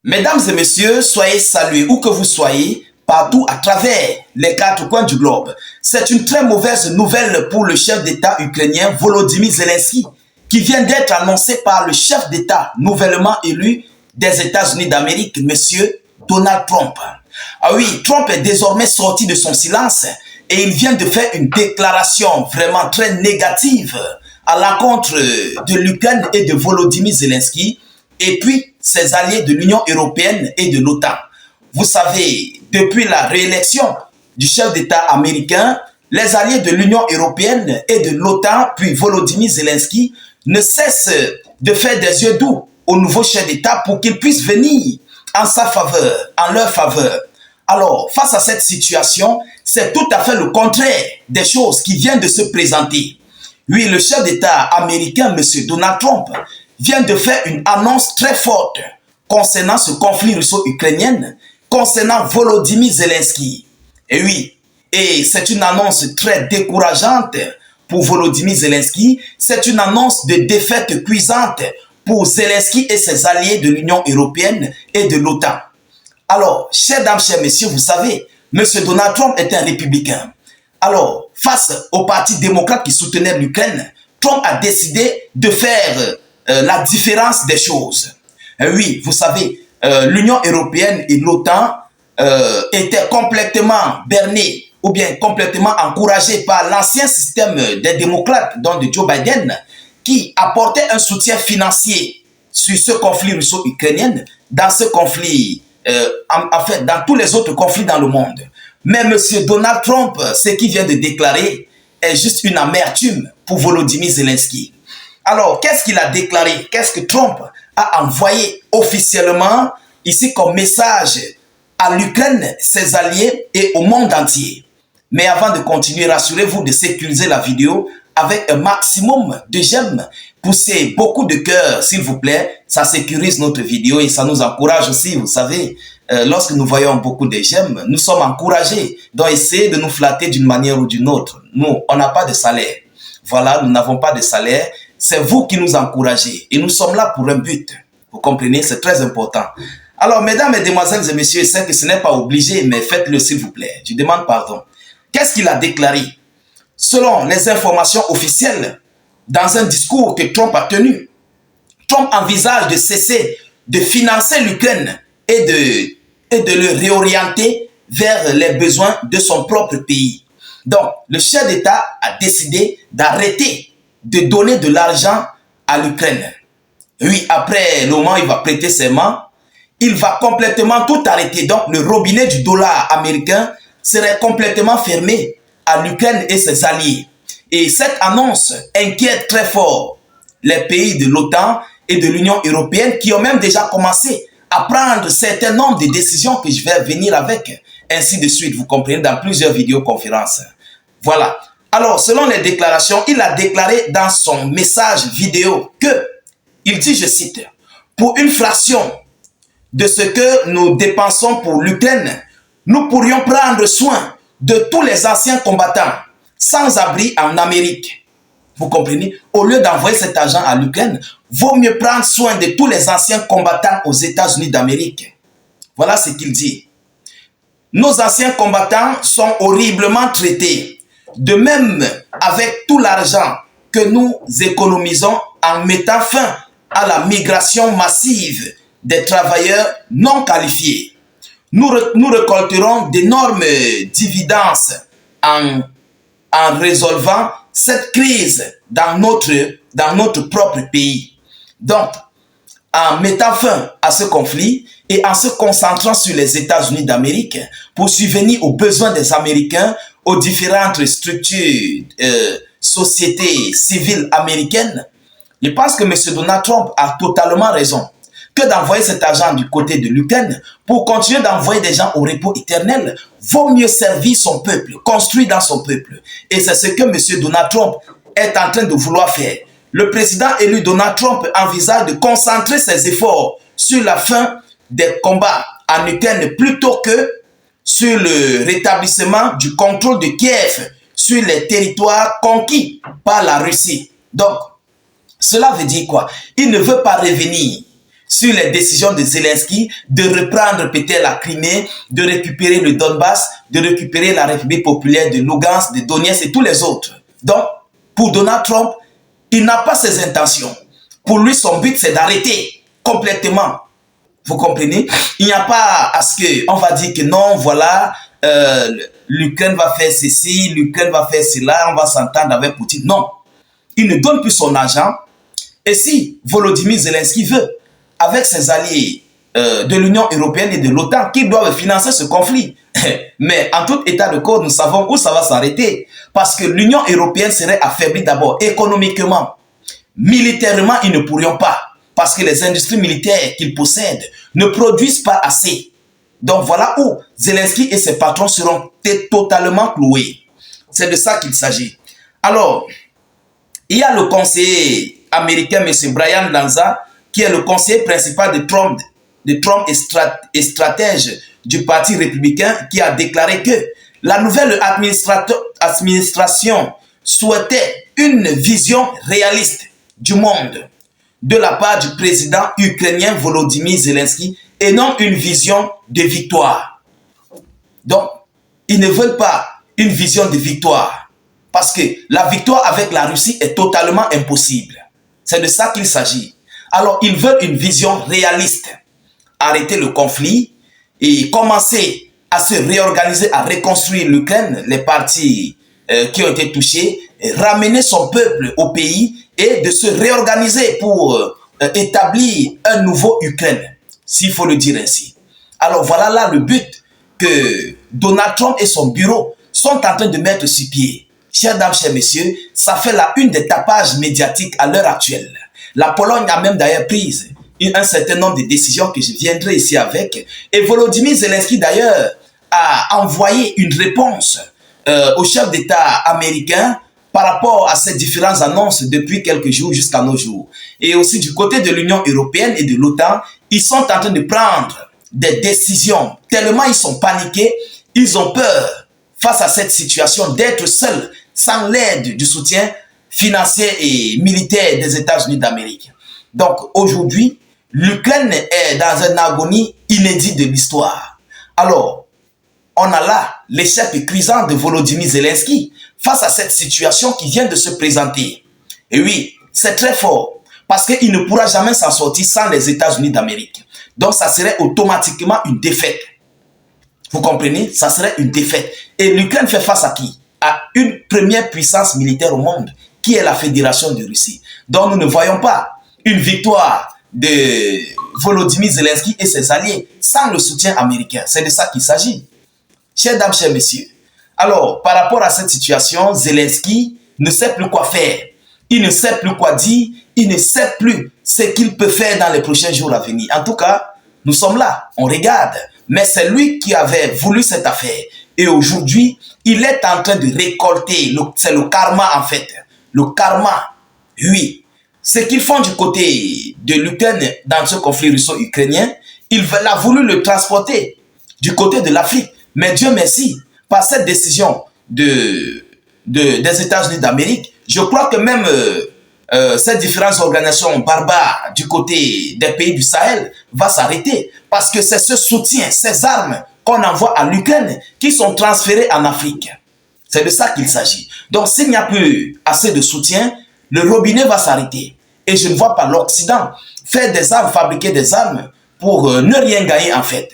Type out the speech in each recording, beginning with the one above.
Mesdames et messieurs, soyez salués où que vous soyez, partout à travers les quatre coins du globe. C'est une très mauvaise nouvelle pour le chef d'État ukrainien Volodymyr Zelensky, qui vient d'être annoncé par le chef d'État nouvellement élu des États-Unis d'Amérique, monsieur Donald Trump. Ah oui, Trump est désormais sorti de son silence et il vient de faire une déclaration vraiment très négative à l'encontre de l'Ukraine et de Volodymyr Zelensky, et puis ses alliés de l'Union européenne et de l'OTAN. Vous savez, depuis la réélection du chef d'État américain, les alliés de l'Union européenne et de l'OTAN, puis Volodymyr Zelensky, ne cessent de faire des yeux doux au nouveau chef d'État pour qu'il puisse venir en sa faveur, en leur faveur. Alors, face à cette situation, c'est tout à fait le contraire des choses qui viennent de se présenter. Oui, le chef d'État américain, M. Donald Trump, vient de faire une annonce très forte concernant ce conflit russo-ukrainien, concernant Volodymyr Zelensky. Et oui, et c'est une annonce très décourageante pour Volodymyr Zelensky, c'est une annonce de défaite cuisante pour Zelensky et ses alliés de l'Union européenne et de l'OTAN. Alors, chers dames, chers messieurs, vous savez, M. Donald Trump est un républicain. Alors, face au parti démocrate qui soutenait l'Ukraine, Trump a décidé de faire la différence des choses. Oui, vous savez, l'Union européenne et l'OTAN étaient complètement bernés ou bien complètement encouragés par l'ancien système des démocrates, donc de Joe Biden, qui apportait un soutien financier sur ce conflit russo-ukrainien, dans ce conflit, en fait, dans tous les autres conflits dans le monde. Mais M. Donald Trump, ce qu'il vient de déclarer est juste une amertume pour Volodymyr Zelensky. Alors, qu'est-ce qu'il a déclaré? Qu'est-ce que Trump a envoyé officiellement ici comme message à l'Ukraine, ses alliés et au monde entier? Mais avant de continuer, rassurez-vous de sécuriser la vidéo avec un maximum de j'aime. Poussez beaucoup de cœur, s'il vous plaît. Ça sécurise notre vidéo et ça nous encourage aussi, vous savez. Lorsque nous voyons beaucoup de j'aime, nous sommes encouragés. Donc, essayez de nous flatter d'une manière ou d'une autre. Nous, on n'a pas de salaire. Voilà, nous n'avons pas de salaire. C'est vous qui nous encouragez. Et nous sommes là pour un but. Vous comprenez? C'est très important. Alors, mesdames, mesdemoiselles et messieurs, je sais que ce n'est pas obligé, mais faites-le s'il vous plaît. Je demande pardon. Qu'est-ce qu'il a déclaré? Selon les informations officielles, dans un discours que Trump a tenu, Trump envisage de cesser de financer l'Ukraine et de le réorienter vers les besoins de son propre pays. Donc, le chef d'État a décidé d'arrêter de donner de l'argent à l'Ukraine. Oui, après le moment où il va prêter serment, il va complètement tout arrêter. Donc, le robinet du dollar américain serait complètement fermé à l'Ukraine et ses alliés. Et cette annonce inquiète très fort les pays de l'OTAN et de l'Union européenne qui ont même déjà commencé à prendre certains nombres de décisions que je vais venir avec, ainsi de suite, vous comprenez, dans plusieurs vidéoconférences. Voilà. Alors, selon les déclarations, il a déclaré dans son message vidéo que, il dit, je cite, « Pour une fraction de ce que nous dépensons pour l'Ukraine, nous pourrions prendre soin de tous les anciens combattants sans abri en Amérique. » Vous comprenez? Au lieu d'envoyer cet argent à l'Ukraine, vaut mieux prendre soin de tous les anciens combattants aux États-Unis d'Amérique. Voilà ce qu'il dit. Nos anciens combattants sont horriblement traités. De même, avec tout l'argent que nous économisons en mettant fin à la migration massive des travailleurs non qualifiés, nous récolterons d'énormes dividendes en résolvant cette crise dans notre propre pays. Donc, en mettant fin à ce conflit et en se concentrant sur les États-Unis d'Amérique pour subvenir aux besoins des Américains, aux différentes structures, sociétés civiles américaines, je pense que M. Donald Trump a totalement raison que d'envoyer cet argent du côté de l'Ukraine pour continuer d'envoyer des gens au repos éternel. Vaut mieux servir son peuple, construire dans son peuple. Et c'est ce que M. Donald Trump est en train de vouloir faire. Le président élu Donald Trump envisage de concentrer ses efforts sur la fin des combats en Ukraine plutôt que sur le rétablissement du contrôle de Kiev sur les territoires conquis par la Russie. Donc, cela veut dire quoi? Il ne veut pas revenir sur les décisions de Zelensky de reprendre peut-être la Crimée, de récupérer le Donbass, de récupérer la République populaire de Lugansk, de Donetsk et tous les autres. Donc, pour Donald Trump, il n'a pas ces intentions. Pour lui, son but, c'est d'arrêter complètement. Vous comprenez? Il n'y a pas à ce qu'on va dire que non, voilà, l'Ukraine va faire ceci, l'Ukraine va faire cela, on va s'entendre avec Poutine. Non. Il ne donne plus son argent. Et si Volodymyr Zelensky veut, avec ses alliés de l'Union européenne et de l'OTAN, qui doivent financer ce conflit. Mais en tout état de cause, nous savons où ça va s'arrêter. Parce que l'Union européenne serait affaiblie d'abord économiquement. Militairement, ils ne pourront pas. Parce que les industries militaires qu'ils possèdent ne produisent pas assez. Donc voilà où Zelensky et ses patrons seront totalement cloués. C'est de ça qu'il s'agit. Alors, il y a le conseiller américain, M. Brian Lanza, qui est le conseiller principal de Trump et stratège du Parti républicain, qui a déclaré que la nouvelle administration souhaitait une vision réaliste du monde de la part du président ukrainien Volodymyr Zelensky et non une vision de victoire. Donc, ils ne veulent pas une vision de victoire parce que la victoire avec la Russie est totalement impossible. C'est de ça qu'il s'agit. Alors, ils veulent une vision réaliste. Arrêter le conflit et commencer à se réorganiser, à reconstruire l'Ukraine, les parties qui ont été touchées, ramener son peuple au pays et de se réorganiser pour établir un nouveau Ukraine, s'il faut le dire ainsi. Alors voilà là le but que Donald Trump et son bureau sont en train de mettre sur pied. Chers dames, chers messieurs, ça fait la une des tapages médiatiques à l'heure actuelle. La Pologne a même d'ailleurs pris un certain nombre de décisions que je viendrai ici avec. Et Volodymyr Zelensky d'ailleurs a envoyé une réponse au chef d'État américain par rapport à ces différentes annonces depuis quelques jours jusqu'à nos jours. Et aussi du côté de l'Union européenne et de l'OTAN, ils sont en train de prendre des décisions. Tellement ils sont paniqués, ils ont peur face à cette situation d'être seuls, sans l'aide du soutien financier et militaire des États-Unis d'Amérique. Donc aujourd'hui, l'Ukraine est dans une agonie inédite de l'histoire. Alors, on a là l'échec cuisant de Volodymyr Zelensky face à cette situation qui vient de se présenter. Et oui, c'est très fort parce qu'il ne pourra jamais s'en sortir sans les États-Unis d'Amérique. Donc, ça serait automatiquement une défaite. Vous comprenez? Ça serait une défaite. Et l'Ukraine fait face à qui? À une première puissance militaire au monde, qui est la Fédération de Russie. Donc, nous ne voyons pas une victoire de Volodymyr Zelensky et ses alliés sans le soutien américain. C'est de ça qu'il s'agit. Chers dames, chers messieurs, alors, par rapport à cette situation, Zelensky ne sait plus quoi faire. Il ne sait plus quoi dire. Il ne sait plus ce qu'il peut faire dans les prochains jours à venir. En tout cas, nous sommes là, on regarde. Mais c'est lui qui avait voulu cette affaire. Et aujourd'hui, il est en train de récolter. C'est le karma en fait. Le karma, oui. Ce qu'ils font du côté de l'Ukraine dans ce conflit russo-ukrainien, il a voulu le transporter du côté de l'Afrique. Mais Dieu merci, par cette décision des États-Unis d'Amérique, je crois que même ces différentes organisations barbares du côté des pays du Sahel va s'arrêter. Parce que c'est ce soutien, ces armes qu'on envoie à l'Ukraine qui sont transférées en Afrique. C'est de ça qu'il s'agit. Donc s'il n'y a plus assez de soutien, le robinet va s'arrêter. Et je ne vois pas l'Occident faire des armes, fabriquer des armes pour ne rien gagner en fait.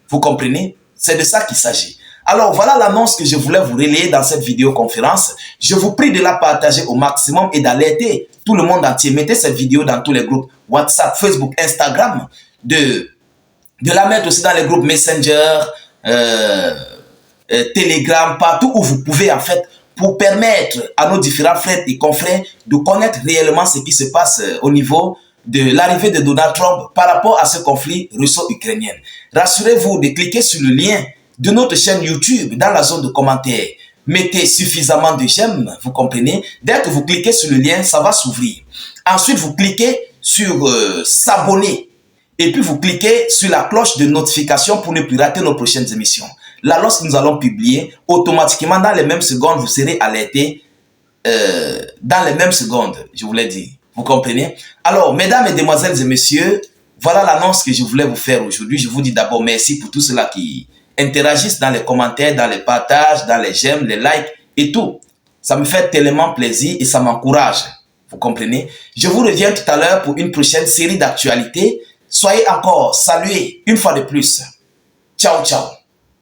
Vous comprenez? C'est de ça qu'il s'agit. Alors voilà l'annonce que je voulais vous relayer dans cette vidéoconférence. Je vous prie de la partager au maximum et d'alerter tout le monde entier. Mettez cette vidéo dans tous les groupes WhatsApp, Facebook, Instagram, de la mettre aussi dans les groupes Messenger, Telegram, partout où vous pouvez en fait, pour permettre à nos différents frères et confrères de connaître réellement ce qui se passe au niveau de l'arrivée de Donald Trump par rapport à ce conflit russo-ukrainien. Rassurez-vous de cliquer sur le lien de notre chaîne YouTube dans la zone de commentaires. Mettez suffisamment de j'aime, vous comprenez? Dès que vous cliquez sur le lien, ça va s'ouvrir. Ensuite, vous cliquez sur s'abonner. Et puis, vous cliquez sur la cloche de notification pour ne plus rater nos prochaines émissions. Là, lorsque nous allons publier, automatiquement, dans les mêmes secondes, vous serez alerté. Dans les mêmes secondes, je vous l'ai dit. Vous comprenez? Alors, mesdames, mesdemoiselles et messieurs, Voilà l'annonce que je voulais vous faire aujourd'hui. Je vous dis d'abord merci pour tous ceux-là qui interagissent dans les commentaires, dans les partages, dans les j'aime, les likes et tout. Ça me fait tellement plaisir et ça m'encourage. Vous comprenez? Je vous reviens tout à l'heure pour une prochaine série d'actualités. Soyez encore salués une fois de plus. Ciao, ciao.